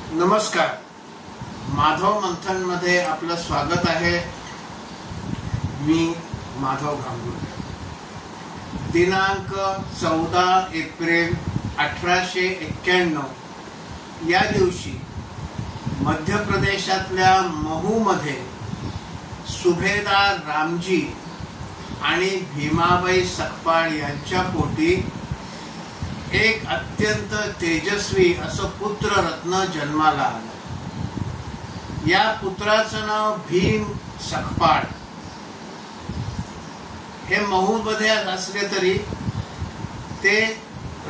नमस्कार, माधव मंथन मध्ये आपलं स्वागत आहे। मी माधव गांगुर्डे। दिनांक 14 एप्रिल 1891 या दिवशी मध्य प्रदेशातल्या महू मध्ये सुभेदार रामजी आणि भीमाबाई सकपाळ यांच्या पोटी एक अत्यंत तेजस्वी असं पुत्र रत्न जन्माला आलं। या पुत्राचं नाव भीम सकपाळ। हे महू मध्ये असले तरी ते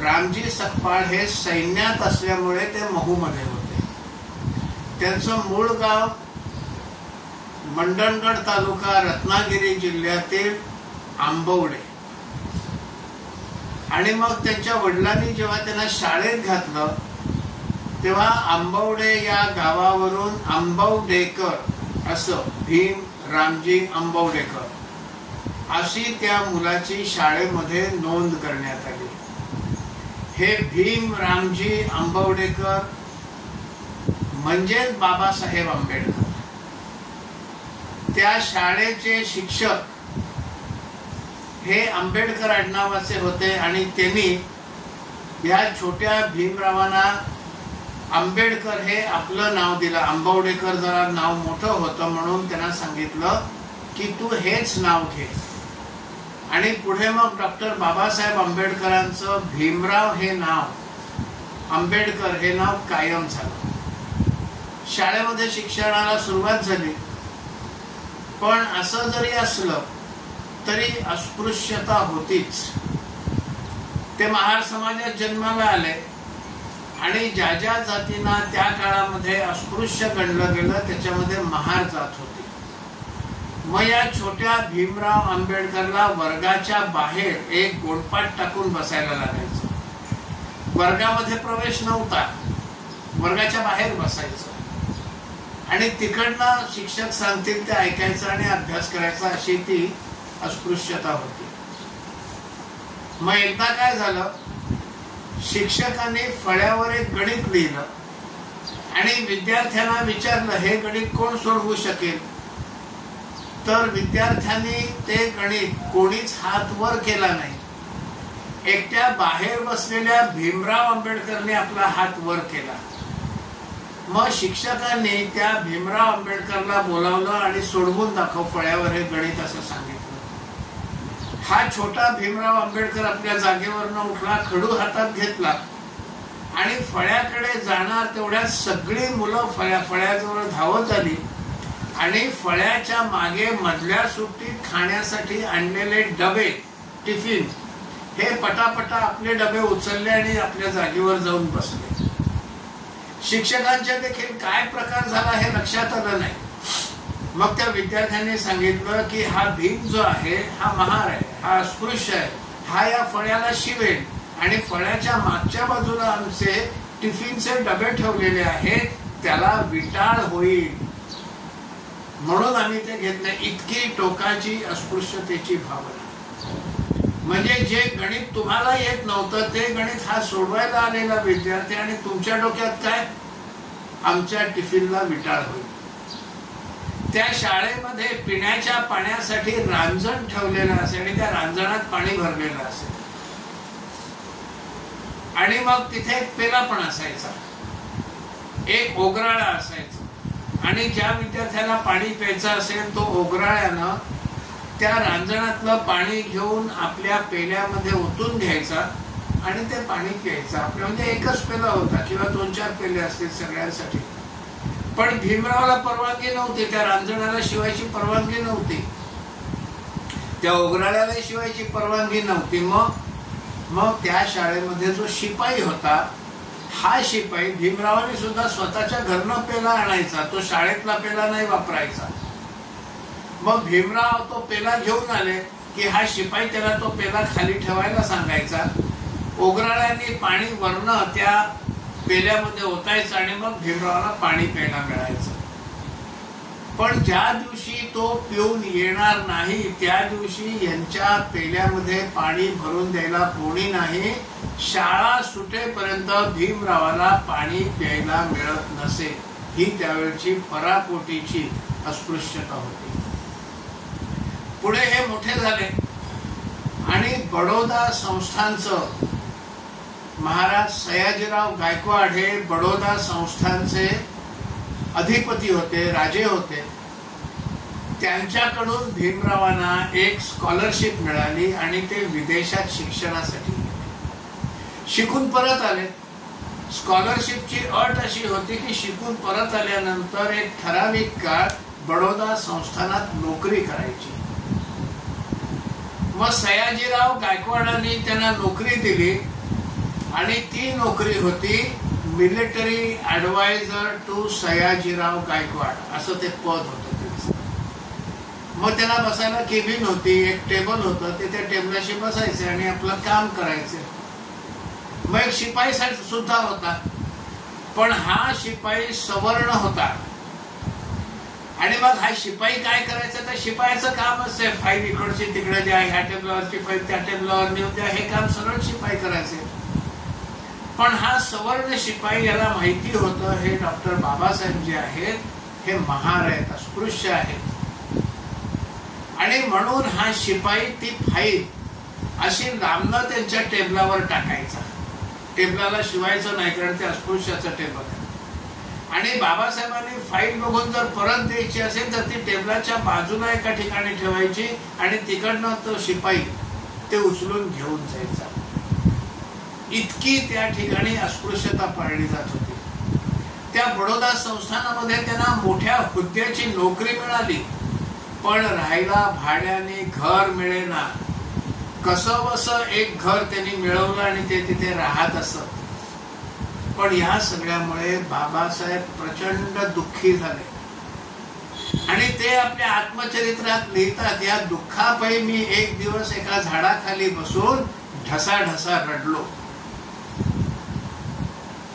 रामजी सकपाळ हे सैन्यात असल्यामुळे ते महू मध्ये होते। त्यांचं मूळ गाव मंडणगड तालुका रत्नागिरी जिल्ह्यातील आंबवडे। आणि मग त्यांच्या वडिलांनी जेव्हा त्यांना शाळेत घातलं तेव्हा आंबवडे या गावावरून आंबवडेकर असं भीम रामजी आंबवडेकर अशी त्या मुलाची शाळेमध्ये नोंद करण्यात आली। हे भीम रामजी आंबवडेकर म्हणजे बाबासाहेब आंबेडकर। त्या शाळेचे शिक्षक हे आंबेडकर आडनावाचे होते आणि त्यांनी या छोट्या भीमरावांना आंबेडकर हे आपलं नाव दिलं। आंबवडेकर जरा नाव मोठं होतं म्हणून त्यांना सांगितलं की तू हेच नाव घे। आणि पुढे मग डॉक्टर बाबासाहेब आंबेडकरांचं भीमराव हे नाव, आंबेडकर हे नाव कायम झालं। शाळेमध्ये शिक्षणाला सुरुवात झाली, पण असं जरी असलं तरी अस्पृश्यता होतीच। ते महार समाजात जन्माला आले आणि ज्या ज्या जातींना त्या काळामध्ये अस्पृश्य गणलं गेलं त्याच्यामध्ये महार जात होती। मग या छोट्या भीमराव आंबेडकरला वर्गाच्या बाहेर एक गोंडपाट टाकून बसायला लागायचं। वर्गामध्ये प्रवेश नव्हता, वर्गाच्या बाहेर बसायचं आणि तिकडनं शिक्षक सांगतील ते ऐकायचं आणि अभ्यास करायचा, अशी ती अस्पृश्यता होती। मग एकदा काय झालं, शिक्षकांनी फळ्यावर एक गणित लिहिलं आणि विद्यार्थ्यांना विचारलं हे गणित कोण सोडवू शकेल। तर विद्यार्थ्यांनी ते गणित कोणीच हात वर केला नाही। एकट्या बाहेर बसलेल्या भीमराव आंबेडकरने आपला हात वर केला। मग शिक्षकांनी त्या भीमराव आंबेडकरला बोलावलं आणि सोडवून दाखव फळ्यावर हे गणित असं सांगितलं। हा छोटा भीमराव आंबेडकर आपल्या जागेवरनं उठला, खडू हातात घेतला आणि फळ्याकडे जाणार तेवढ्या सगळी मुलं फळ्याजवळ धावत आली आणि फळ्याच्या मागे मधल्या सुट्टीत खाण्यासाठी आणलेले डबे, टिफिन हे पटापटा आपले डबे उचलले आणि आपल्या जागेवर जाऊन बसले। शिक्षकांच्या देखील काय प्रकार झाला हे लक्षात आलं नाही। मग त्या विद्यार्थ्यांनी सांगितलं की हा भीम जो आहे हा महार आहे, हा अस्पृश्य आहे, हा या फळ्याला शिवेल आणि फळ्याच्या मागच्या बाजूला आमचे टिफिनचे डबे ठेवलेले आहेत, त्याला विटाळ होईल म्हणून आम्ही ते घेतले। इतकी टोकाची अस्पृश्यतेची भावना। म्हणजे जे गणित तुम्हाला येत नव्हतं ते गणित हा सोडवायला आलेला विद्यार्थी आणि तुमच्या डोक्यात काय, आमच्या टिफिनला विटाळ होईल। त्या शाळेमध्ये पिण्याच्या पाण्यासाठी रांजण ठेवलेलं असे आणि त्या रांजणात पाणी भरलेलं असे आणि मग तिथे एक पेला पण असायचा, एक ओगराळा असायचा आणि ज्या विद्यार्थ्याला पाणी प्यायचं असेल तो ओगराळ्यानं त्या रांजणातलं पाणी घेऊन आपल्या पेल्यामध्ये ओतून घ्यायचा आणि ते पाणी प्यायचं। आपल्या म्हणजे एकच पेला होता किंवा 2-4 पेले असतील सगळ्यांसाठी, पण भीमरावला परवानगी नव्हती, त्या रांजणाला शिवायची परवानगी नव्हती, त्या ओगराळ्याला शिवायची परवानगी नव्हती। मग त्या शाळेमध्ये जो शिपाई होता हा शिपाई भीमरावांनी सुद्धा स्वतःच्या घरनं पेला आणायचा, तो शाळेतला पेला नाही वापरायचा। मग भीमराव तो पेला घेऊन आले की हा शिपाई त्याला तो पेला खाली ठेवायला सांगायचा, ओगराळ्यांनी पाणी वरनं त्या पेल्यामध्ये ओतायचं आणि मग भीमरावाला पाणी प्यायला मिळायचं। पण ज्या दिवशी तो पिऊन येणार नाही त्या दिवशी यांच्या पेल्यामध्ये पाणी भरून द्यायला कोणी नाही. शाळा सुटेपर्यंत भीमरावाला पाणी प्यायला मिळत नसे. ही त्यावेळची पराकोटीची अस्पृश्यता होती. पुढे हे मोठे झाले आणि बडोदा संस्थानचं महाराज सयाजीराव गायकवाड हे बडोदा संस्थानचे अधिपती होते, राजे होते. त्यांच्याकडून भीमरावांना एक स्कॉलरशिप मिळाली आणि ते विदेशात शिक्षणासाठी शिकून परत आले. स्कॉलरशिपची अट अशी होती की शिकून परत आल्यानंतर एक ठराविक काळ बडोदा संस्थानात नोकरी करायची. मग सयाजीराव गायकवाडांनी त्यांना नोकरी दिली आणि ती नोकरी होती military adviser to Sayajirao Gaekwad असं ते पद होतं त्यांचं. मग त्यांना बसायला केबिन होती, एक टेबल होतं, ते त्या टेबलाशी बसायचे आणि आपलं काम करायचे. मग एक शिपाई सुद्धा होता, पण हा शिपाई सवर्ण होता. आणि मग हा शिपाई काय करायचा, तर शिपायाचं काम असते फाईल इकडची तिकडे द्या, ह्या टेबलावरची फाईल त्या टेबलावर नेऊन द्या, हे काम सरळ शिपाई करायचे. पण हा सवर्ण शिपाई याला माहिती होतं हे डॉक्टर बाबासाहेब जे आहेत हे महार आहेत, अस्पृश्य आहेत. आणि म्हणून हा शिपाई ती फाईल अशी लांबनं त्यांच्या टेबलावर टाकायचा. टेबलाला शिवायचं नाही कारण ते अस्पृश्याचं टेबल आहे. आणि बाबासाहेबांनी फाईल बघून जर परत द्यायची असेल तर ती टेबलाच्या बाजूला एका ठिकाणी ठेवायची आणि तिकडनं तो शिपाई ते उचलून घेऊन जायचा. इतकी त्या ठिकाणी अस्पृश्यता पाळली जात होती. त्या बडोदा संस्थानामध्ये त्यांना मोठ्या हुद्द्याची नोकरी मिळाली, पण राहायला भाड्याने घर मिळेना. कसं बसं एक घर त्यांनी मिळवलं आणि ते तिथे राहत असत. पण या सगळ्यामुळे बाबासाहेब प्रचंड दुःखी झाले आणि ते आपल्या आत्मचरित्रात लिहितात, या दुःखापायी मी एक दिवस एका झाडाखाली बसून ढसाढसा रडलो.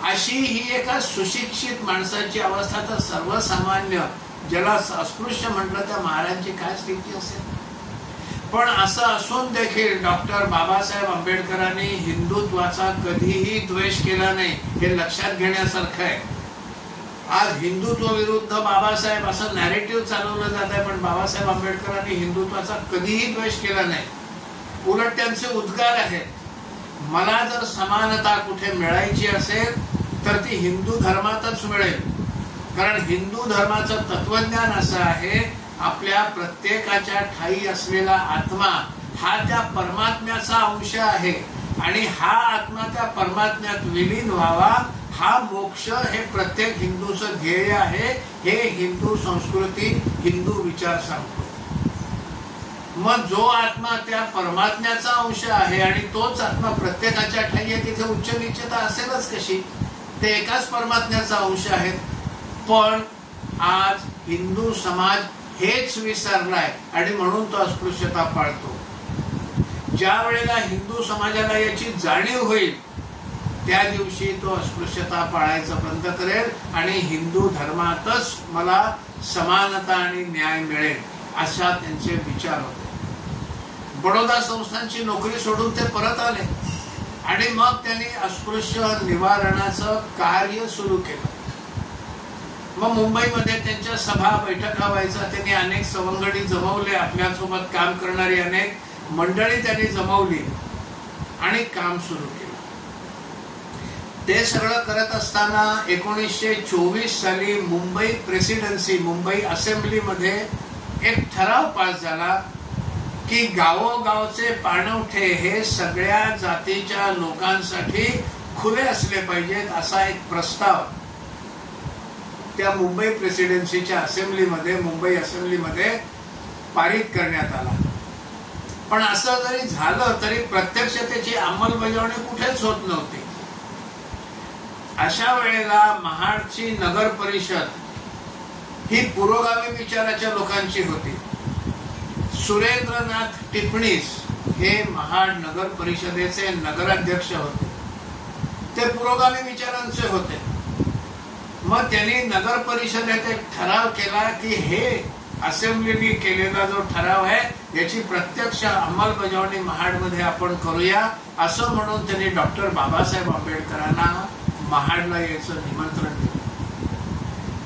अशी ही एका सुशिक्षित माणसाची अवस्था. तर सर्वसामान्य ज्याला अस्पृश्य म्हटलं त्या महाराजांची काय स्थिती असेल. पण असं असून देखील डॉक्टर बाबासाहेब आंबेडकरांनी हिंदुत्वाचा कधीही द्वेष केला नाही, हे लक्षात घेण्यासारखं आहे. आज हिंदुत्व विरुद्ध बाबासाहेब असं नॅरेटिव्ह चालवलं जात आहे, पण बाबासाहेब आंबेडकरांनी हिंदुत्वाचा कधीही द्वेष केला नाही. उलट त्यांचे उद्गार आहेत, मला जर समानता कुठे मिळायची असेल तर ती हिंदू धर्मातच मिळेल. कारण हिंदू धर्माचं तत्वज्ञान असं आहे, आपल्या प्रत्येकाच्या ठायी असलेला आत्मा हा त्या परमात्म्याचा अंश आहे आणि हा आत्मा त्या परमात्म्यात विलीन व्हावा, हा मोक्ष हे प्रत्येक हिंदूचं ध्येय आहे. हे हिंदू संस्कृती, हिंदू विचार सांगतो. मग जो आत्मा त्या परमात्म्याचा अंश आहे आणि तोच आत्मा प्रत्येकाच्या ठायी आहे, तिथे उच्च निश्चितता असेलच कशी. ते एकाच परमात्म्याचा अंश आहेत. पण आज हिंदू समाज हेच विसरलाय आणि म्हणून तो अस्पृश्यता पाळतो. ज्या वेळेला हिंदू समाजाला याची जाणीव होईल त्या दिवशी तो अस्पृश्यता पाळायचं बंद करेल आणि हिंदू धर्मातच मला समानता आणि न्याय मिळेल अशा त्यांचे विचार होते. बडोदा संस्थानची नोकरी सोडून ते परत आले आणि मग त्यांनी अस्पृश्य निवारणाचं कार्य सुरू केलं. मग मुंबईमध्ये त्यांच्या सभा बैठका व्हायचा. त्यांनी अनेक सवंगडी जमवले, आपल्यासोबत काम करणारी अनेक मंडळी त्यांनी जमवली आणि काम सुरू केलं. ते सगळं करत असताना 1924 साली मुंबई प्रेसिडेन्सी, मुंबई असेंब्लीमध्ये एक ठराव पास झाला की गावोगावचे पाणवठे हे सगळ्या जातीच्या लोकांसाठी खुले असले पाहिजेत असा एक प्रस्ताव त्या मुंबई प्रेसिडेन्सीच्या असेंब्लीमध्ये, मुंबई असेंब्लीमध्ये पारित करण्यात आला. पण असं जरी झालं तरी प्रत्यक्ष त्याची अंमलबजावणी कुठेच होत नव्हती. अशा वेळेला महाडची नगर परिषद ही पुरोगामी विचाराच्या लोकांची होती. सुरेंद्रनाथ टिपणीस हे महाड नगर परिषदेचे नगराध्यक्ष होते. ते पुरोगामी विचारांचे होते. मग त्यांनी नगर परिषदेत एक ठराव केला की हे असेंब्लीने केलेला जो ठराव आहे याची प्रत्यक्ष अंमलबजावणी महाडमध्ये आपण करूया असं म्हणून त्यांनी डॉक्टर बाबासाहेब आंबेडकरांना महाडला यायचं निमंत्रण दिलं.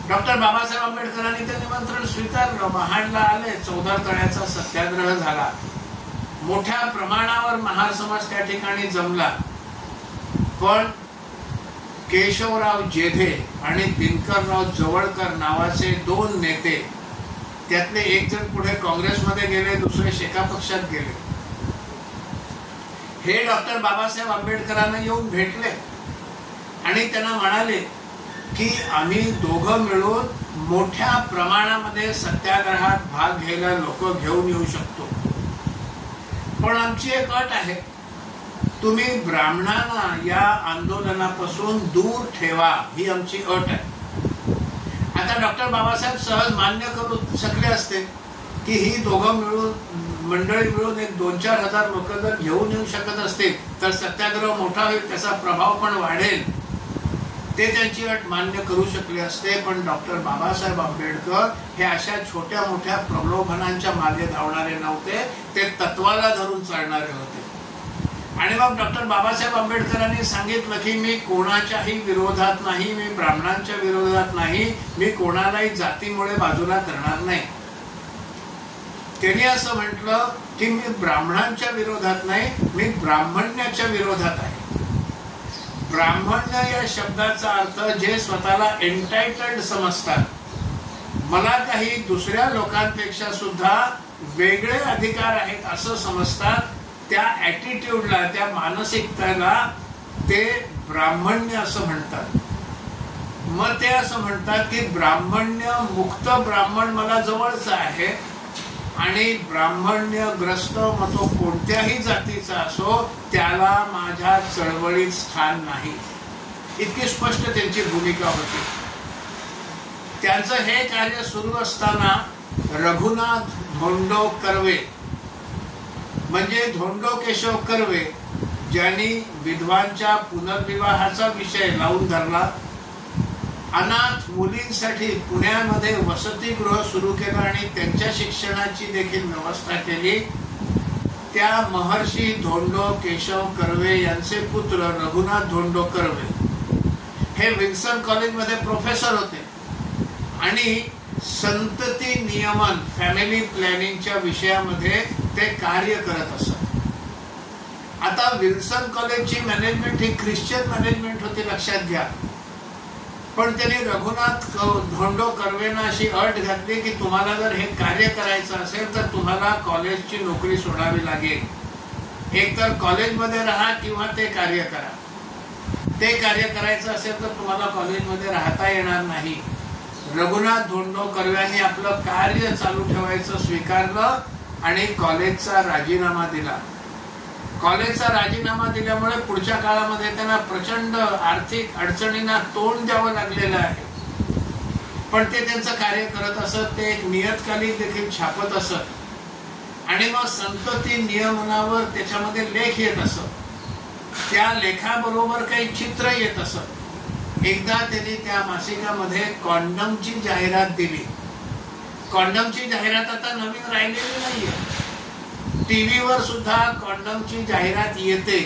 डॉक्टर बाबासाहेब आंबेडकरांनी ते निमंत्रण स्वीकारलं. महाडला आले. 14 तळ्याचा सत्याग्रह झाला. मोठ्या प्रमाणावर महार समाज त्या ठिकाणी जमला. पण केशवराव जेधे आणि दिनकरराव जवळकर नावाचे 2 नेते, त्यातले एक जण पुढे काँग्रेसमध्ये गेले, दुसरे शेका पक्षात गेले. हे डॉक्टर बाबासाहेब आंबेडकरांना येऊन भेटले आणि त्यांना म्हणाले की आम्ही दोघं मिळून मोठ्या प्रमाणामध्ये सत्याग्रहात भाग घ्यायला लोक घेऊन येऊ शकतो, पण आमची एक अट आहे, तुम्ही ब्राह्मणांना या आंदोलनापासून दूर ठेवा, ही आमची अट आहे. आता डॉक्टर बाबासाहेब सहज मान्य करू शकले असते की ही दोघं मिळून मंडळी मिळून एक 2-4 हजार लोक जर घेऊन येऊ शकत असतील तर सत्याग्रह मोठा होईल, त्याचा प्रभाव पण वाढेल, ते त्यांची अट मान्य करू शकले असते. पण डॉक्टर बाबासाहेब आंबेडकर हे अशा छोट्या मोठ्या प्रलोभनांच्या मागे धावणारे नव्हते, ते तत्वाला धरून चालणारे होते. आणि मग डॉक्टर बाबासाहेब आंबेडकरांनी सांगितलं की मी कोणाच्याही विरोधात नाही, मी ब्राह्मणांच्या विरोधात नाही, मी कोणालाही जातीमुळे बाजूला करणार नाही. त्यांनी असं म्हटलं की मी ब्राह्मणांच्या विरोधात नाही, मी ब्राह्मण्याच्या विरोधात आहे. ब्राह्मण्य या शब्दाचा अर्थ जे स्वतःला एंटायटल्ड समजतात, मला काही दुसऱ्या लोकांपेक्षा सुद्धा वेगळे अधिकार आहेत असं समजतात, त्या ॲटिट्यूडला, त्या मानसिकतेला ते ब्राह्मण्य असं म्हणतात. मग ते असं म्हणतात की ब्राह्मण्य मुक्त ब्राह्मण मला जवळचा आहे आणि ब्राह्मण्यग्रस्त मग तो कोणत्याही जातीचा असो त्याला माझ्या चळवळीत स्थान नाही, इतकी स्पष्ट त्यांची भूमिका होती. त्यांचं हे कार्य सुरू असताना रघुनाथ धोंडो कर्वे म्हणजे धोंडो केशव कर्वे, ज्यांनी विधवांच्या पुनर्विवाहाचा विषय लावून धरला, अनाथ मुलींसाठी पुण्यामध्ये वसतिगृह सुरू केलं आणि त्यांच्या शिक्षणाची देखील व्यवस्था केली, त्या महर्षी धोंडो केशव कर्वे यांचे पुत्र रघुनाथ धोंडो कर्वे हे विल्सन कॉलेजमध्ये प्रोफेसर होते आणि संतती नियमन, फॅमिली प्लॅनिंगच्या विषयामध्ये ते कार्य करत असत. आता विल्सन कॉलेजची मॅनेजमेंट ही ख्रिश्चन मॅनेजमेंट होती, लक्षात घ्या. पण त्यांनी रघुनाथ धोंडो कर्वेंना अशी अट घातली की तुम्हाला जर हे कार्य करायचं असेल तर तुम्हाला कॉलेजची नोकरी सोडावी लागेल, एकतर कॉलेजमध्ये राहा किंवा ते कार्य करा. ते कार्य करायचं असेल तर तुम्हाला कॉलेजमध्ये राहता येणार नाही. रघुनाथ धोंडो कर्व्यांनी आपलं कार्य चालू ठेवायचं स्वीकारलं आणि कॉलेजचा राजीनामा दिला. कॉलेजचा राजीनामा दिल्यामुळे पुढच्या काळामध्ये त्यांना प्रचंड आर्थिक अडचणींना तोंड द्यावं लागलेलं आहे, पण ते त्यांचं कार्य करत असत. ते एक नियतकालिक देखील छापत असत आणि मग संतती नियमनावर त्याच्यामध्ये लेख येत असत. त्या लेखाबरोबर काही चित्र येत असत. एकदा त्यांनी त्या मासिकामध्ये कॉन्डमची जाहिरात दिली. कॉन्डमची जाहिरात आता नवीन राहिलेली नाहीये, टीव्हीवर सुद्धा कॉन्डमची जाहिरात येते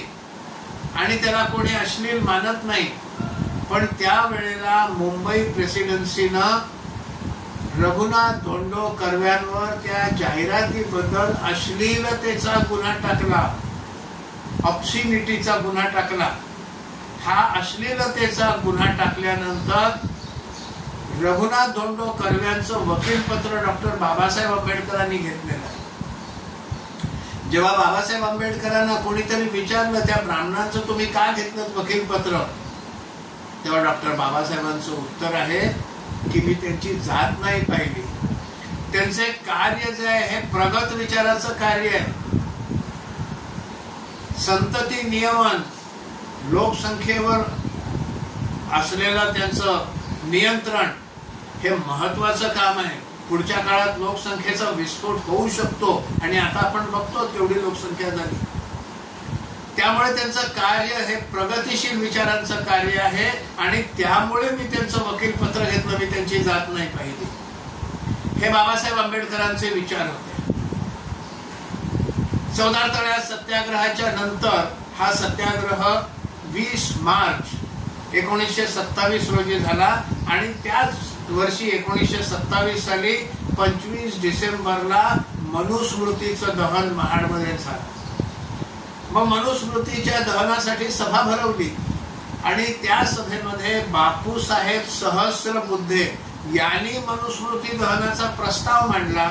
आणि त्याला कोणी अश्लील मानत नाही. पण त्यावेळेला मुंबई प्रेसिडेन्सीनं रघुनाथ धोंडो कर्व्यांवर त्या जाहिरातीबद्दल अश्लीलतेचा गुन्हा टाकला, ऑब्सिनिटीचा गुन्हा टाकला. हा अश्लीलतेचा गुन्हा टाकल्यानंतर रघुनाथ धोंडो कर्व्यांचं वकीलपत्र डॉक्टर बाबासाहेब आंबेडकरांनी घेतलेलं आहे. जेव्हा बाबासाहेब आंबेडकरांना कोणीतरी विचारलं त्या ब्राह्मणांचं तुम्ही का घेतलं वकीलपत्र, तेव्हा डॉक्टर बाबासाहेबांचं उत्तर आहे की मी त्यांची जात नाही पाहिली, त्यांचे कार्य जे आहे हे प्रगत विचाराचं कार्य आहे. संतती नियमन, लोकसंख्येवर असलेलं त्यांचं नियंत्रण हे महत्वाचं काम आहे. पुढच्या काळात लोकसंख्येचा विस्फोट होऊ शकतो आणि आता आपण बघतो केवढी लोकसंख्या झाली. त्यामुळे त्यांचं कार्य हे प्रगतिशील विचारांचं कार्य आहे आणि त्यामुळे मी त्यांचं वकीलपत्र जात नाही पाहिजे. हे बाबासाहेब आंबेडकरांचे विचार होते. चौदार तळ्यात सत्याग्रहाच्या नंतर हा सत्याग्रह 20 मार्च 1927 रोजी झाला आणि त्याच वर्षी 1927 साली 25 डिसेंबरला मनुस्मृतीचं दहन महाडमध्ये झालं. मग मनुस्मृतीच्या दहनासाठी सभा भरवली आणि त्या सभेमध्ये बापूसाहेब सहस्रबुद्धे यांनी मनुस्मृती दहनाचा प्रस्ताव मांडला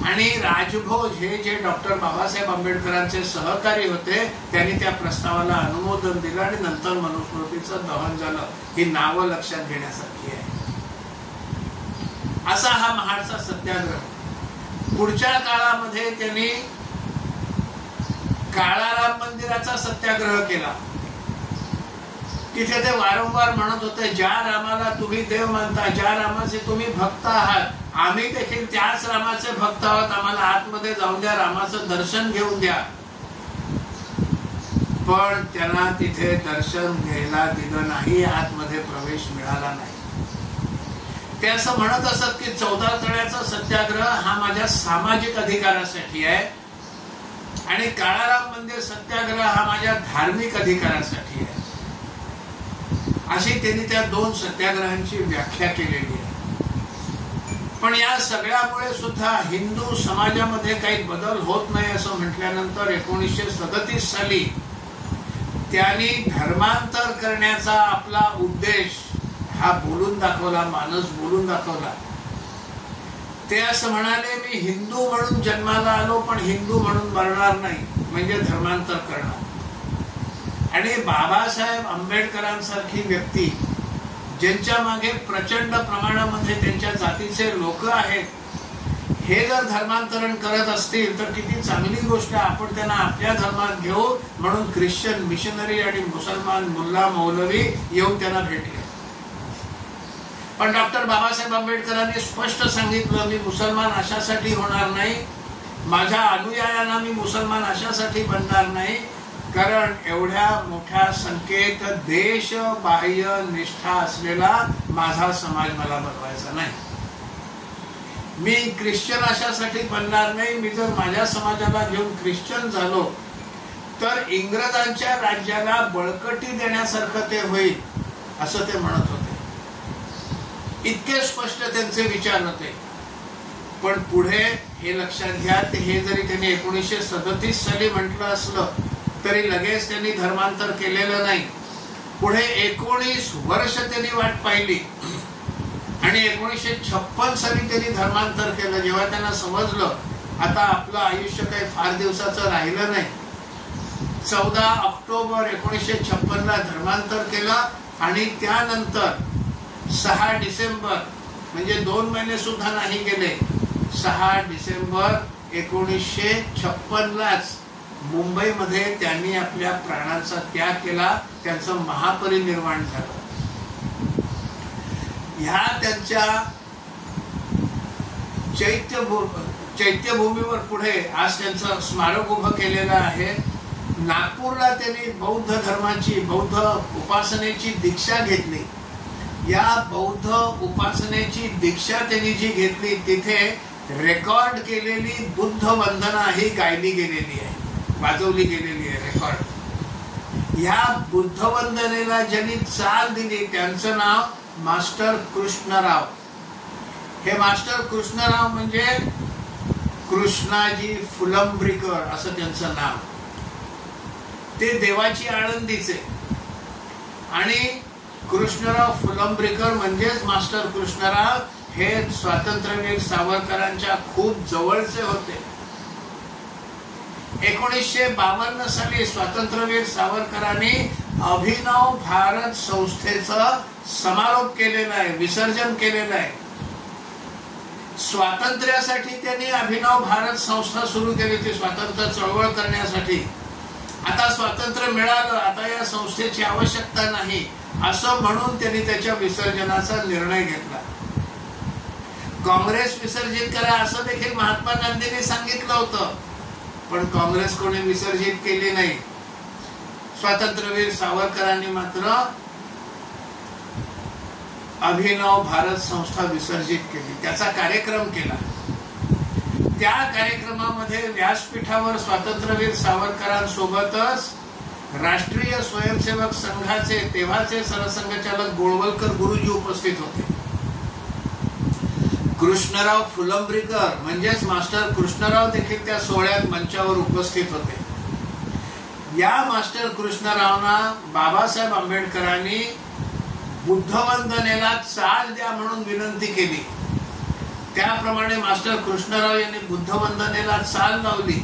आणि राजभोज हे जे डॉक्टर बाबासाहेब आंबेडकरांचे सहकारी होते त्यांनी त्या प्रस्तावाला अनुमोदन दिलं आणि नंतर मनुस्मृतीचं दहन झालं. ही नावं लक्षात घेण्यासारखी आहे. असा हा महाडचा सत्याग्रह. पुढच्या काळामध्ये त्यांनी काळाराम मंदिराचा सत्याग्रह केला. तिथे ते वारंवार म्हणत होते, ज्या रामाला तुम्ही देव मानता, ज्या रामाचे तुम्ही भक्त आहात, आम्ही देखील त्याच रामाचे भक्त आहोत, आम्हाला आतमध्ये जाऊन द्या, रामाचं दर्शन घेऊन द्या. पण त्यांना तिथे दर्शन घ्यायला दिलं नाही, आतमध्ये प्रवेश मिळाला नाही. ते असं म्हणत असत की चौदार तळ्याचा सत्याग्रह हा माझ्या सामाजिक अधिकारासाठी आहे आणि काळाराम मंदिर सत्याग्रह हा माझ्या धार्मिक अधिकारासाठी आहे. अशी त्यांनी त्या दोन सत्याग्रहांची व्याख्या केलेली आहे. पण या सगळ्यामुळे सुद्धा हिंदू समाजामध्ये काही बदल होत नाही असं म्हटल्यानंतर 1937 साली त्यांनी धर्मांतर करण्याचा आपला उद्देश हा बोलून दाखवला, माणूस बोलून दाखवला. ते असं म्हणाले, मी हिंदू म्हणून जन्माला आलो पण हिंदू म्हणून मरणार नाही, म्हणजे धर्मांतर करणार. आणि बाबासाहेब आंबेडकरांसारखी व्यक्ती ज्यांच्या मागे प्रचंड प्रमाणामध्ये त्यांच्या जातीचे लोक आहेत, हे जर धर्मांतरण करत असतील तर किती चांगली गोष्ट आहे. आपण त्यांना आपल्या धर्मात घेऊ म्हणून ख्रिश्चन मिशनरी आणि मुसलमान मुल्ला मौलवी येऊन त्यांना भेटले. पण डॉक्टर बाबासाहेब आंबेडकरांनी स्पष्ट सांगितलं, मी मुसलमान अशासाठी होणार नाही, माझ्या अनुयायांना मी मुसलमान अशासाठी बनणार नाही, कारण एवढ्या मोठ्या संख्येत देश बाह्य निष्ठा असलेला माझा समाज मला बनवायचा नाही. मी ख्रिश्चन अशासाठी बनणार नाही, मी जर माझ्या समाजाला घेऊन ख्रिश्चन झालो तर इंग्रजांच्या राज्याला बळकटी देण्यासारखं ते होईल असं ते म्हणत होते. इतके स्पष्ट त्यांचे विचार होते. पण पुढे हे लक्षात घ्या, हे जरी त्यांनी 1937 साली म्हटलं असलं तरी लगेच त्यांनी धर्मांतर केलेलं नाही. पुढे 19 वर्ष त्यांनी वाट पाहिली आणि 1956 साली त्यांनी धर्मांतर केलं. जेव्हा त्यांना समजलं आता आपलं आयुष्य काही फार दिवसाचं राहिलं नाही, 14 ऑक्टोबर 1956 ला धर्मांतर केलं आणि त्यानंतर 6 डिसेंबर म्हणजे 2 महिने सुद्धा नाही गेले, 6 डिसेंबर 1956 लाच मुंबईमध्ये त्यांनी आपल्या प्राणांचा त्याग केला. त्यांचं महापरिनिर्वाण झालं. ह्या त्यांच्या चैत्यभूमीवर पुढे आज त्यांचं स्मारक उभं केलेलं आहे. नागपूरला त्यांनी बौद्ध धर्माची, बौद्ध उपासनेची दीक्षा घेतली. या बौद्ध उपासनेची दीक्षा त्यांनी जी घेतली तिथे रेकॉर्ड केलेली बुद्ध वंदना ही गायली गेलेली आहे, वाजवली गेलेली आहे रेकॉर्ड. ह्या बुद्ध वंदनेला ज्यांनी चाल दिली त्यांचं नाव मास्टर कृष्णराव. हे मास्टर कृष्णराव म्हणजे कृष्णाजी फुलंब्रीकर असं त्यांचं नाव. ते देवाची आळंदीचे आणि कृष्णराव फुलंब्रीकर म्हणजेच मास्टर कृष्णराव हे स्वातंत्र्यवीर सावरकरांच्या खूप जवळचे होते. 1952 साली स्वातंत्र्यवीर सावरकरांनी अभिनव भारत संस्थेचा समारोप केलेला आहे, विसर्जन केलेलं आहे. स्वातंत्र्यासाठी त्यांनी अभिनव भारत संस्था सुरू केली होती, स्वातंत्र्य चळवळ करण्यासाठी. आता स्वातंत्र्य मिळालं, आता या संस्थेची आवश्यकता नाही असं म्हणून त्यांनी त्याच्या विसर्जनाचा निर्णय घेतला. काँग्रेस विसर्जित करा असं देखील महात्मा गांधींनी सांगितलं होतं, पण काँग्रेस कोणी विसर्जित केली नाही. स्वातंत्र्यवीर सावरकरांनी मात्र अभिनव भारत संस्था विसर्जित केली, त्याचा कार्यक्रम केला. त्या कार्यक्रमामध्ये व्यासपीठावर स्वातंत्र्यवीर सावरकरांसोबतच राष्ट्रीय स्वयंसेवक संघाचे तेव्हाचे सरसंघचालक गोळवलकर गुरुजी उपस्थित होते. कृष्णराव फुलंब्रीकर म्हणजेच मास्टर कृष्णराव देखील त्या सोहळ्यात मंचावर उपस्थित होते. या मास्टर कृष्णरावना बाबासाहेब आंबेडकरांनी बुद्धवंदनेला चाल द्या म्हणून विनंती केली. त्याप्रमाणे मास्टर कृष्णराव यांनी बुद्धवंदनेला चाल लावली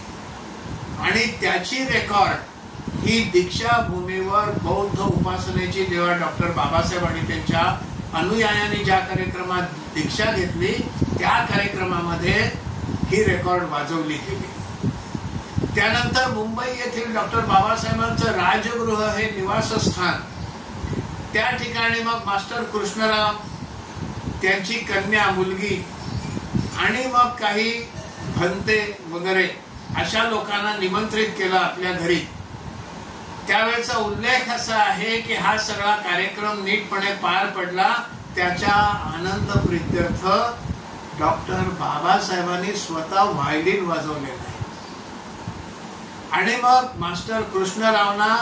आणि त्याची रेकॉर्ड ही दीक्षाभूमीवर बौद्ध उपासनेची जेव्हा डॉक्टर बाबासाहेब आणि त्यांच्या अनुयायांनी ज्या कार्यक्रमात दीक्षा घेतली त्या कार्यक्रमामध्ये ही रेकॉर्ड वाजवली गेली. त्यानंतर मुंबई येथील डॉक्टर बाबासाहेबांचं राजगृह हे निवासस्थान, त्या ठिकाणी मग मास्टर कृष्णराव, त्यांची कन्या मुलगी आणि मग काही भंते वगैरे अशा लोकांना निमंत्रित केलं आपल्या घरी. त्यावेळेचा उल्लेख असा आहे की हा सगळा कार्यक्रम नीटपणे पार पडला. त्याच्या आनंद प्रित्यर्थ डॉक्टर बाबासाहेबांनी स्वतः व्हायलिन वाजवलेला आहे. आणि मग मास्टर कृष्णरावना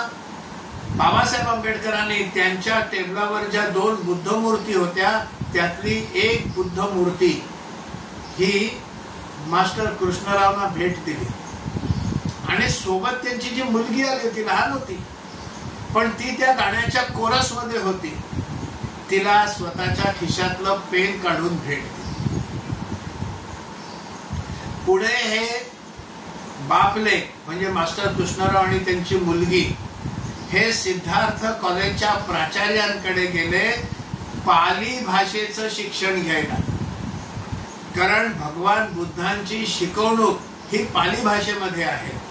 बाबासाहेब आंबेडकरांनी त्यांच्या टेबलावर ज्या 2 बुद्ध मूर्ती होत्या त्यातली एक बुद्ध मूर्ती ही मास्टर कृष्णरावना भेट दिली. आणि सोबत त्यांची जी मुलगी आली होती, लहान होती पण ती त्या गाण्याच्या कोरस मध्ये होती, तिला स्वतःच्या खिशातलं पेन काढून भेट दिली. पुढे हे बापले म्हणजे मास्टर कृष्णराव आणि त्यांची मुलगी हे सिद्धार्थ कॉलेजच्या प्राचार्यांकडे गेले पाली भाषेचं शिक्षण घ्यायला. कारण भगवान बुद्धांची शिकवणूक ही पाली भाषेमध्ये आहे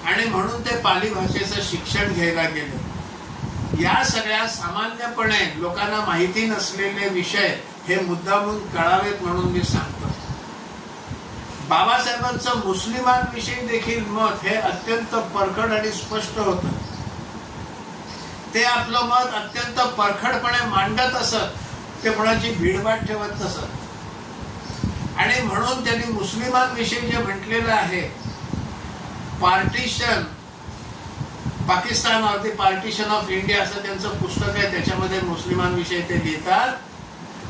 आणि म्हणून ते पाली भाषेचं शिक्षण घ्यायला गेले. या सगळ्या सामान्यपणे लोकांना माहिती नसलेले विषय हे मुद्दामून कळावेत म्हणून मी सांगतो. बाबासाहेबांचं मुस्लिमांविषयी देखील मत हे अत्यंत परखड आणि स्पष्ट होतं. ते आपलं मत अत्यंत परखडपणे मांडत असत, ते कोणाची भीडभाड ठेवत नसत. आणि म्हणून त्यांनी मुस्लिमांविषयी जे म्हटलेलं आहे, partition Pakistan or the partition of India असं त्यांचं पुस्तक आहे, त्याच्यामध्ये मुस्लिमांविषयी ते लिहितात.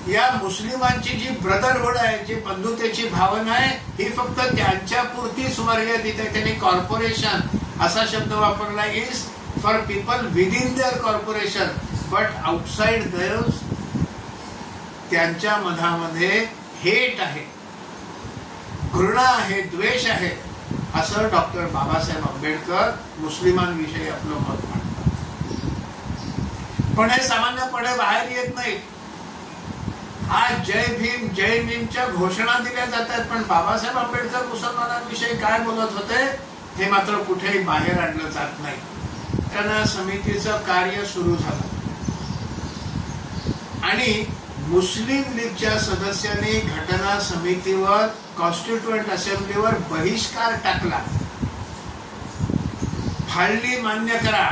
या मुस्लिमांची जी ब्रदरहुड आहे, जी बंधुतेची भावना आहे, ही फक्त त्यांच्या पुरतीच मर्यादित आहे. त्यांनी कॉर्पोरेशन असा शब्द वापरला, is for people within their corporation but outside theirs. त्यांच्या मनामध्ये हेट आहे, घृणा आहे, द्वेष आहे, असं डॉक्टर बाबासाहेब आंबेडकर मुस्लिमांविषयी आपलं मत मांडतात. पण हे सामान्यपणे बाहेर येत नाही. आज जय भीम जय भीमच्या घोषणा दिल्या जातात, पण बाबासाहेब आंबेडकर मुसलमानांविषयी काय बोलत होते हे मात्र कुठेही बाहेर आणलं जात नाही. घटना समितीचं कार्य सुरू झालं आणि मुस्लिम लीगच्या सदस्यांनी घटना समितीवर, कॉन्स्टिट्युएंट असेंब्लीवर बहिष्कार टाकला. फाळणी मान्य करा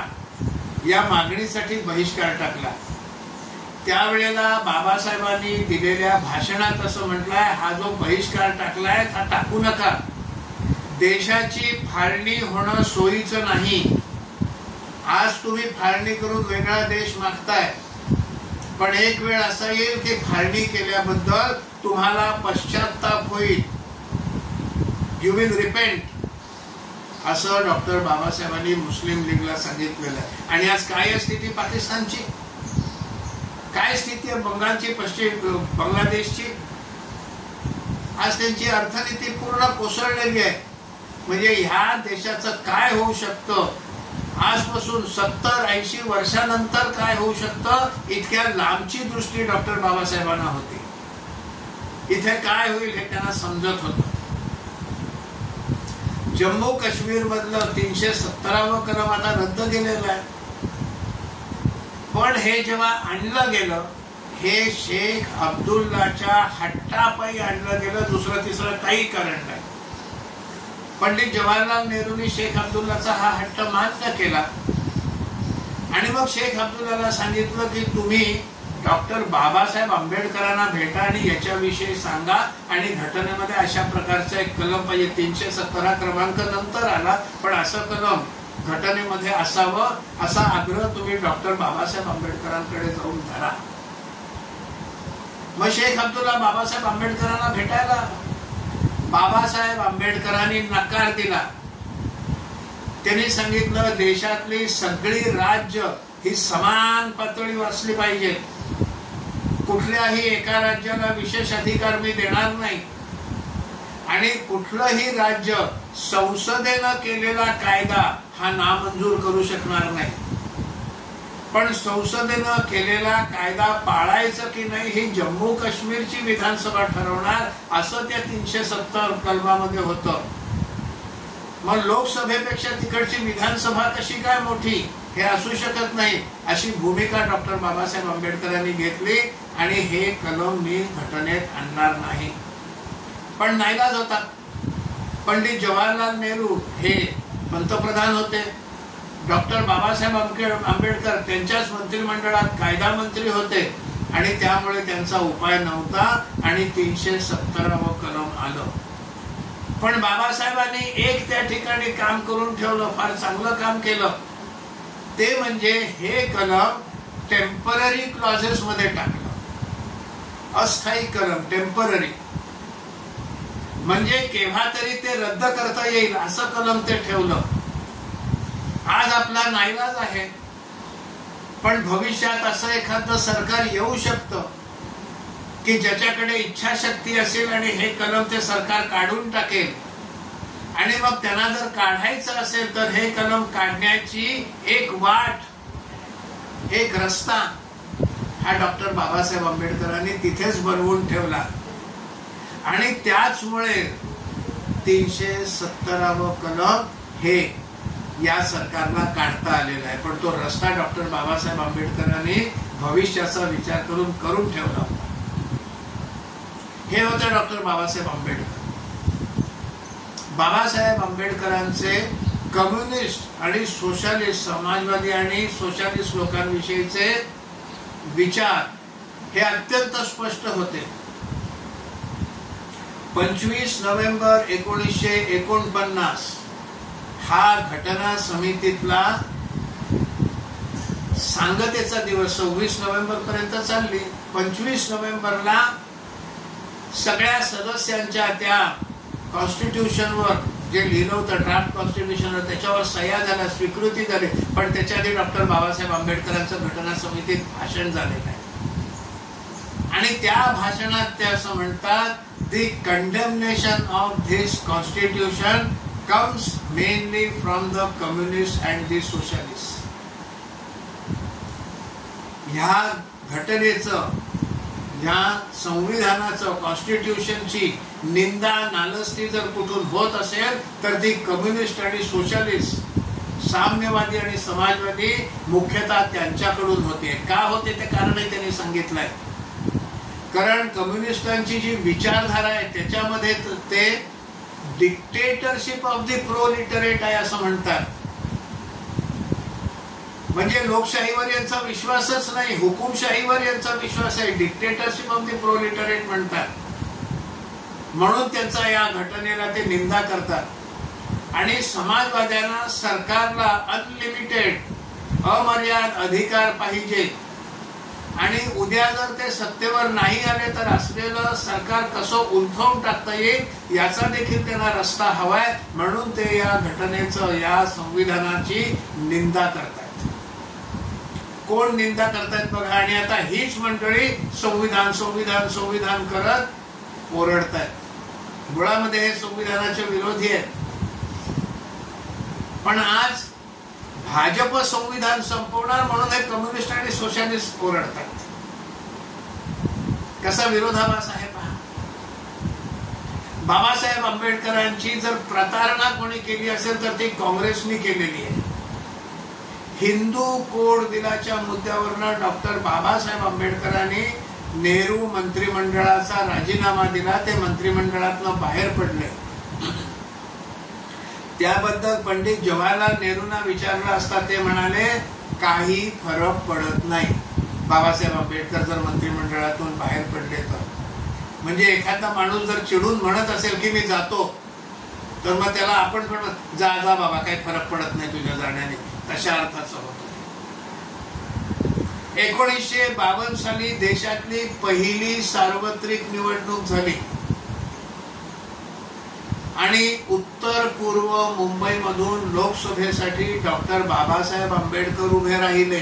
या मागणीसाठी बहिष्कार टाकला. त्यावेळेला बाबासाहेबांनी दिलेल्या भाषणात असं म्हटलंय, हा जो बहिष्कार टाकलाय हा टाकू नका. देशाची फाळणी होणं सोयीचं नाही. आज तुम्ही फाळणी करून वेगळा देश मागताय, पण एक वेळ असा येईल की फाळणी केल्याबद्दल तुम्हाला पश्चाताप होईल. यू विल रिपेंट, असं डॉक्टर बाबासाहेबांनी मुस्लिम लीगला सांगितलेलं आहे. आणि आज काय स्थिती पाकिस्तानची, काय स्थिती आहे बंगालची, पश्चिम बांगलादेशची? आज त्यांची अर्थनीती पूर्ण कोसळलेली आहे. म्हणजे ह्या देशाचं काय होऊ शकतं, आजपासून 70-80 वर्षानंतर काय होऊ शकतं, इतक्या लांबची दृष्टी डॉक्टर बाबासाहेबांना होती. इथे काय होईल हे त्यांना समजत होतं. जम्मू काश्मीर मधलं 317वं कलम आता रद्द केलेलं आहे. पण हे जेव्हा आणलं गेलं, हे शेख अब्दुल्लाच्या हट्टापायी आणलं गेलं, दुसरं तिसरं काही कारण नाही. पंडित जवाहरलाल नेहरूंनी शेख अब्दुल्लाचा हा हट्ट मान्य केला आणि मग शेख अब्दुल्लाला सांगितलं की तुम्ही डॉक्टर बाबासाहेब आंबेडकरांना भेटा आणि याच्याविषयी सांगा आणि घटनेमध्ये अशा प्रकारचा एक कलम पाहिजे. 317 क्रमांक नंतर आला, पण असं कलम घटनेमध्ये असावं असा आग्रह तुम्ही डॉक्टर बाबासाहेब आंबेडकरांकडे जाऊन धरा. मग शेख अब्दुल्ला बाबासाहेब आंबेडकरांना भेटायला, बाबासाहेब आंबेडकरांनी नकार दिला. त्यांनी सांगितलं देशातली सगळी राज्य ही समान पातळीवर असली पाहिजे, कुठल्याही एका राज्याला विशेष अधिकार मी देणार नाही आणि कुठलंही राज्य संसदेनं केलेला कायदा हा नामंजूर करू शकणार नाही. पण संसदेनं केलेला कायदा पाळायचं की नाही ही जम्मू काश्मीरची विधानसभा ठरवणार असं त्या 370 कलमामध्ये होतं. मग लोकसभेपेक्षा तिकडची विधानसभा कशी काय मोठी हे असू शकत नाही अशी भूमिका डॉक्टर बाबासाहेब आंबेडकरांनी घेतली आणि हे कलम मी घटनेत आणणार नाही. पण नाईलाज होता. पंडित जवाहरलाल नेहरू हे पंतप्रधान होते, डॉक्टर बाबासाहेब आंबेडकर त्यांच्याच मंत्रिमंडळात कायदा मंत्री होते आणि त्यामुळे त्यांचा उपाय नव्हता आणि 317 कलम आलं. पण बाबासाहेबांनी एक त्या ठिकाणी काम करून ठेवलं, फार चांगलं काम केलं. ते म्हणजे हे कलम टेम्पररी क्लॉजेस मध्ये टाकलं. अस्थायी कलम, टेम्पररी म्हणजे केव्हा तरी ते रद्द करता येईल असं कलम ते ठेवलं. आज आपला नाईलाज आहे, पण भविष्यात असं एखादं सरकार येऊ शकतं की ज्याच्याकडे इच्छाशक्ती असेल आणि हे कलम ते सरकार काढून टाकेल आणि मग त्यांना जर काढायचं असेल तर हे कलम काढण्याची एक वाट, एक रस्ता हा डॉक्टर बाबासाहेब आंबेडकरांनी तिथेच बनवून ठेवला आणि त्याचमुळे 317 कलम हे या सरकारला काढता आलेला आहे. पण तो रस्ता डॉक्टर बाबासाहेब आंबेडकरांनी भविष्याचा विचार करून ठेवला. हे होते डॉक्टर बाबासाहेब आंबेडकर. बाबासाहेब आंबेडकरांचे कम्युनिस्ट आणि सोशलिस्ट, समाजवादी आणि सोशलिस्ट लोकांविषयीचे विचार हे अत्यंत स्पष्ट होते. 25 नोव्हेंबर 1949 हा घटना समितीतला सांगतेचा दिवस. 26 नोव्हेंबर पर्यंत चालली. 25 नोव्हेंबरला सगळ्या सदस्यांच्या त्या कॉन्स्टिट्यूशनवर जे लिहिलं होतं, ड्राफ्ट कॉन्स्टिट्यूशनवर, त्याच्यावर सह्या झाल्या, स्वीकृती झाली. पण त्याच्या आधी डॉक्टर बाबासाहेब आंबेडकरांचं घटना समितीत भाषण झालेलं आहे आणि त्या भाषणात ते असं म्हणतात, the condemnation of this constitution comes mainly from the communists and the socialists. ह्या घटनेचं, ह्या संविधानाचं, कॉन्स्टिट्यूशनची निंदा, नालस्ती जर कुठून होत असेल तर ती कम्युनिस्ट आणि सोशलिस्ट, साम्यवादी आणि समाजवादी मुख्यतः त्यांच्याकडून होते. का होते ते कारणही त्यांनी सांगितलंय. कारण कम्युनिस्टांची जी विचारधारा आहे त्याच्यामध्ये ते डिक्टेटरशिप ऑफ द प्रोलिटरेट आहे असं म्हणतात. म्हणजे लोकशाहीवर यांचा विश्वासच नाही, हुकुमशाहीवर यांचा विश्वास आहे. डिक्टेटरशिप ऑफ द प्रोलिटरेट म्हणतात. म्हणून त्यांचा या घटनेला ते निंदा करतात आणि समाजवाद्यांना सरकारला अनलिमिटेड, अमर्याद अधिकार पाहिजे आणि उद्या जर ते सत्तेवर नाही आले तर असलेलं सरकार कसं उलथवून टाकता येईल याचा देखील त्यांना रस्ता हवाय. म्हणून ते या घटनेचं, या संविधानाची निंदा करतात. कोण निंदा करतायत बघा. आणि आता हीच मंडळी संविधान संविधान संविधान करत ओरडतायत. मुळामध्ये हे संविधानाचे विरोधी आहेत. पण आज भाजप संविधान संपवणार म्हणून हे कम्युनिस्ट आणि सोशलिस्ट ओरडतात. कसा विरोधाभास आहे पहा. बाबासाहेब आंबेडकरांची जर प्रतारणा कोणी केली असेल तर ती काँग्रेसने केलेली आहे. हिंदू कोड बिलाच्या मुद्द्यावरनं डॉक्टर बाबासाहेब आंबेडकरांनी नेहरू मंत्रिमंडळाचा राजीनामा दिला. ते मंत्रिमंडळातनं बाहेर पडले. त्याबद्दल पंडित जवाहरलाल नेहरूंना विचारलं असता ते म्हणाले काही फरक पडत नाही. बाबासाहेब आंबेडकर जर मंत्रिमंडळातून बाहेर पडले तर. म्हणजे एखादा माणूस जर चिडून म्हणत असेल की मी जातो, तर मग त्याला आपण पण जा जा बाबा, काही फरक पडत नाही तुझ्या जाण्याने, तशा अर्थाचं होतं. 1952 साली देशातली पहिली सार्वत्रिक निवडणूक झाली आणि उत्तर पूर्व मुंबईमधून लोकसभेसाठी डॉक्टर बाबासाहेब आंबेडकर उभे राहिले.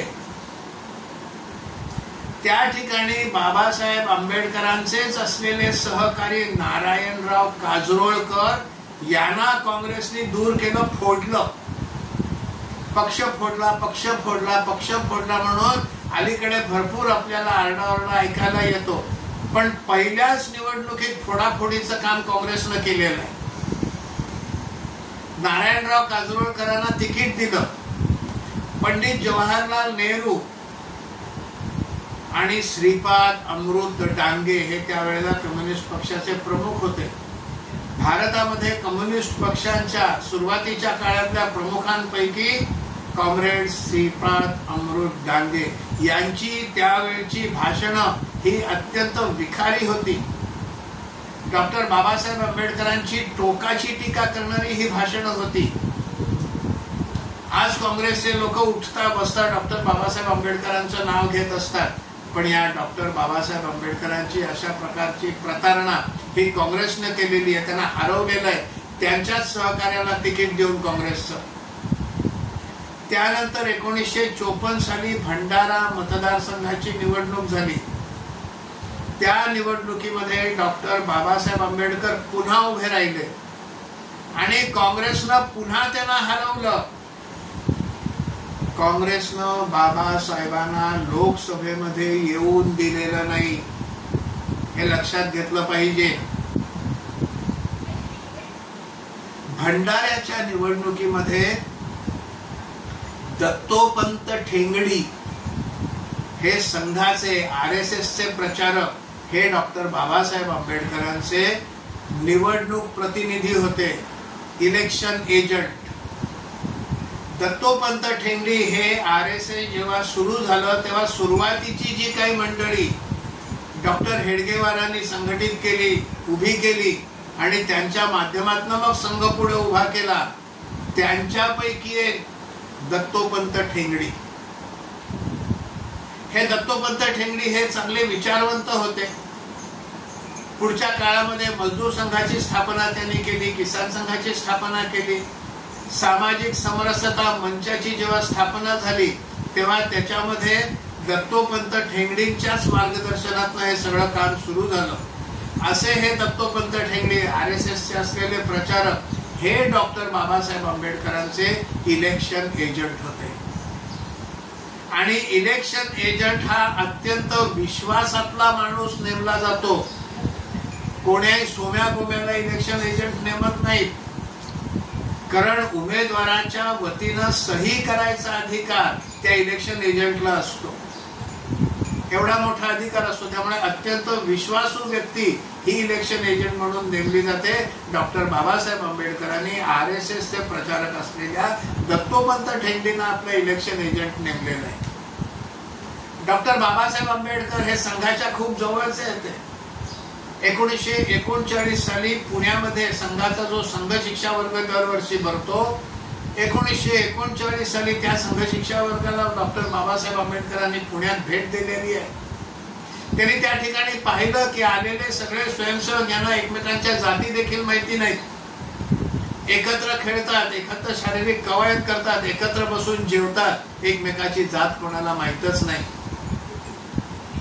त्या ठिकाणी बाबासाहेब आंबेडकरांचेच असलेले सहकारी नारायणराव काजरोळकर यांना काँग्रेसने दूर केलं, फोडलं. पक्ष फोडला पक्ष फोडला पक्ष फोडला म्हणून अलीकडे भरपूर आपल्याला आरडाओरडा ऐकायला येतो. पण पहिल्याच निवडणुकीत फोडाफोडीचं काम काँग्रेसनं केलेलं आहे. नारायणराव काजरोळकरांना तिकीट दिलं. पंडित जवाहरलाल नेहरू आणि श्रीपाद अमृत डांगे हे त्यावेळेला कम्युनिस्ट पक्षाचे प्रमुख होते. भारतामध्ये कम्युनिस्ट पक्षांच्या सुरुवातीच्या काळातल्या प्रमुखांपैकी कॉम्रेड श्रीपाद अमृत डांगे यांची त्यावेळची भाषणं ही अत्यंत विखारी होती. डॉक्टर बाबासाहेब आंबेडकरांची टोकाची टीका करणारी ही भाषणं होती. आज काँग्रेसचे लोक उठता बसता डॉक्टर बाबासाहेब आंबेडकरांचं नाव घेत असतात, पण या डॉक्टर बाबासाहेब आंबेडकरांची अशा प्रकारची प्रतारणा ही काँग्रेसने केलेली आहे. त्यांना हरवलेलं आहे त्यांच्याच सहकार्याला तिकीट देऊन काँग्रेसचं. त्यानंतर 1954 साली भंडारा मतदारसंघाची निवडणूक झाली. त्या निवडणुकीमध्ये डॉक्टर बाबासाहेब आंबेडकर पुन्हा उभे राहिले आणि काँग्रेसनं पुन्हा त्यांना हरवलं. काँग्रेसनं बाबासाहेबांना लोकसभेमध्ये येऊन दिलेलं नाही, हे लक्षात घेतलं पाहिजे. भंडाऱ्याच्या निवडणुकीमध्ये दत्तोपंत ठेंगडी हे संघाचे RSSचे प्रचारक हे डॉक्टर बाबासाहेब आंबेडकरांचे निवडणूक प्रतिनिधी होते, इलेक्शन एजंट. दत्तोपंत ठेंगडी हे RSS जेव्हा सुरू झालं तेव्हा सुरुवातीची जी काही मंडळी डॉक्टर हेडगेवारांनी संघटित केली, उभी केली आणि त्यांच्या माध्यमातून मग संघ पुढे उभा केला, त्यांच्यापैकी एक दत्तोपंत ठेंगडी. हे दत्तोपंत ठेंगडी हे चांगले विचारवंत होते. पुढच्या काळामध्ये मजदूर संघाची स्थापना त्यांनी केली, किसान संघाची स्थापना केली. सामाजिक समरसता मंचाची जेव्हा स्थापना झाली तेव्हा त्याच्यामध्ये दत्तोपंत ठेंगडींच्याच मार्गदर्शनातून हे सगळं काम सुरू झालं. असे हे दत्तोपंत ठेंगडी RSSचे असलेले प्रचारक हे डॉक्टर बाबासाहेब आंबेडकरांचे इलेक्शन एजंट होते. आणि इलेक्शन एजंट हा अत्यंत विश्वासातला माणूस नेमला जातो. कोण्याही सोम्या गोम्याला इलेक्शन एजंट नेमत नाहीत, कारण उमेदवाराच्या वतीनं सही करायचा अधिकार त्या इलेक्शन एजंटला असतो. एवढा मोठा अधिकार असतो. त्यामुळे अत्यंत विश्वासू व्यक्ती ही इलेक्शन एजंट म्हणून नेमली जाते. डॉक्टर बाबासाहेब आंबेडकरांनी RSSचे प्रचारक असलेल्या दत्तोपंत ठेंगडींना आपलं इलेक्शन एजंट नेमलेलं आहे. डॉक्टर बाबासाहेब आंबेडकर हे संघाच्या खूप जवळचे होते. 1939 साली पुण्यामध्ये संघाचा जो संघ शिक्षा वर्ग दरवर्षी भरतो, 1939 साली त्या संघ शिक्षा वर्गाला डॉक्टर बाबासाहेब आंबेडकरांनी पुण्यात भेट दिलेली आहे. त्यांनी त्या ठिकाणी पाहिलं की आलेले सगळे स्वयंसेवक यांना एकमेकांच्या जाती देखील माहिती नाहीत. एकत्र खेळतात, एकत्र शारीरिक कवायत करतात, एकत्र बसून जेवतात, एकमेकाची जात कोणाला माहीतच नाही.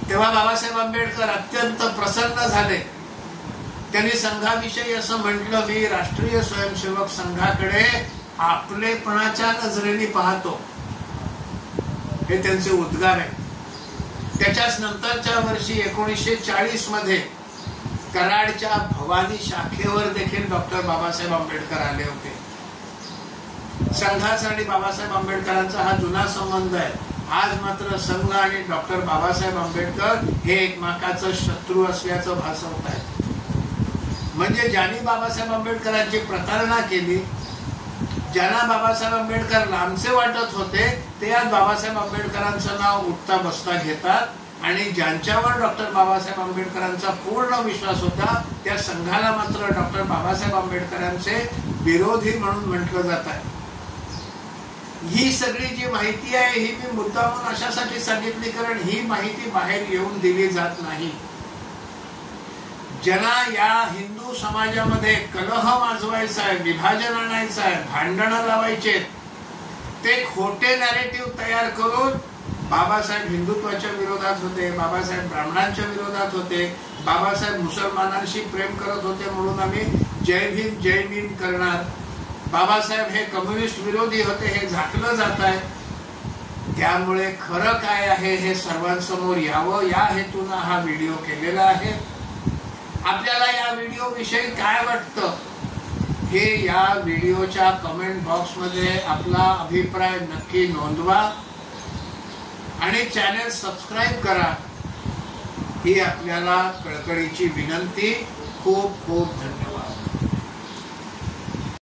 तेव्हा बाबासाहेब आंबेडकर अत्यंत प्रसन्न झाले. त्यांनी संघाविषयी असं म्हटलं, मी राष्ट्रीय स्वयंसेवक संघाकडे आपलेपणाच्या नजरेने पाहतो. हे त्यांचे उद्गार आहेत. त्याच्याच नंतरच्या वर्षी 1940 मध्ये कराडच्या भवानी शाखेवर देखील डॉक्टर बाबासाहेब आंबेडकर आले होते. संघाचा आणि बाबासाहेब आंबेडकरांचा हा जुना संबंध आहे. आज मात्र संघ आणि डॉक्टर बाबासाहेब आंबेडकर हे एकमेकांचे शत्रू असल्याचं भासवत आहे. म्हणजे ज्यांनी बाबासाहेब आंबेडकरांची प्रतारणा केली ज्यांना बाबासाहेब आंबेडकर लांबचे वाटत होते ते आज बाबासाहेब आंबेडकरांचं नाव उठता बसता घेतात आणि ज्यांच्यावर डॉक्टर बाबासाहेब आंबेडकरांचा पूर्ण विश्वास होता त्या संघाला मात्र डॉक्टर बाबासाहेब आंबेडकरांचे विरोधी म्हणून म्हटलं जात आहे. ही सगळी जी माहिती आहे ही मी मुद्दामून अशासाठी सांगितली कारण ही माहिती बाहेर येऊन दिली जात नाही. ज्यांना या हिंदू समाजामध्ये कलह माजवायचा आहे, विभाजन आणायचं आहे, भांडणं लावायचे, ते खोटे नॅरेटिव्ह तयार करून बाबासाहेब हिंदुत्वाच्या विरोधात होते, बाबासाहेब ब्राह्मणांच्या विरोधात होते, बाबासाहेब मुसलमानांशी प्रेम करत होते म्हणून आम्ही जय भीम करणार, बाबासाहेब हे कम्युनिस्ट विरोधी होते हे झाकलं जात आहे. त्यामुळे खरं काय आहे हे सर्वांसमोर यावं या हेतून हा व्हिडिओ केलेला आहे. आपल्याला या व्हिडिओ विषयी काय वाटतं हे या व्हिडिओच्या कमेंट बॉक्स मध्ये आपला अभिप्राय नक्की नोंदवा आणि चॅनल सबस्क्राइब करा ही आपल्याला कळकळीची विनंती. खूप खूप धन्यवाद.